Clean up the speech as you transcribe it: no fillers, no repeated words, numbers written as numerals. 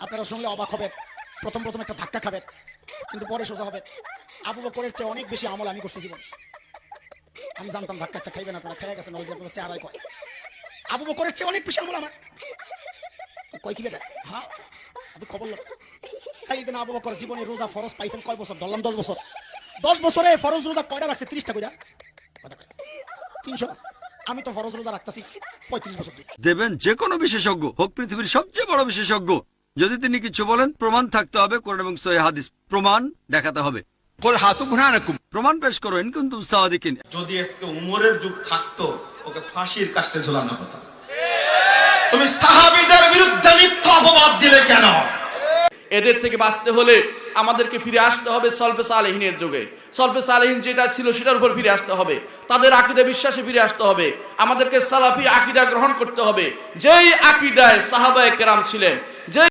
আপনারা শুনলে অবাক হবেন, প্রথম প্রথম একটা ধাক্কা খাবেন, কিন্তু পরে সোজা হবে। আবু বকরের চেয়ে অনেক বেশি আমল আমি করছি জীবন। আমি জানতাম ধাক্কা একটা খাইবেন, আপনারা খেয়ে গেছেন, ওই যে আপনার চেহারায় কয় আবু বকরের চেয়ে অনেক বেশি আমল আমার। কয় কি বেটা? হ্যাঁ, আপনি খবর লোক। সাইয়েদনা আবু বকর জীবনে রোজা ফরজ পাইছেন কয় বছর? ধরলাম 10 বছর। 10 বছরে ফরজ রোজা কয়টা রাখছে? 30টা কইরা। 300। আমি তো ফরজ রোজা রাখতাছি 35 বছর ধরে। দেবেন যে কোনো বিশেষজ্ঞ হোক, পৃথিবীর সবচেয়ে বড় বিশেষজ্ঞ, যদি তিনি কিছু বলেন প্রমাণ থাকতে হবে, কোরআন এবং সহিহ হাদিস প্রমাণ দেখাতে হবে। প্রমাণ পেশ করো ইন কুনতুম সাদিকিন। যদি আজকে উমরের যুগ থাকতো, ওকে ফাঁসির কাস্টে ঝোলানো হতো। তুমি সাহাবীদের বিরুদ্ধে মিথ্যা অপবাদ দিলে কেন? এদের থেকে বাঁচতে হলে আমাদেরকে ফিরে আসতে হবে সলফে সালেহিনের যুগে। সলফে সালেহিন যেটা ছিল সেটার উপর ফিরে আসতে হবে, তাদের আকীদা বিশ্বাসে ফিরে আসতে হবে। আমাদেরকে সালাফি আকীদা গ্রহণ করতে হবে, যেই আকীদায় সাহাবায়ে কেরাম ছিলেন, যে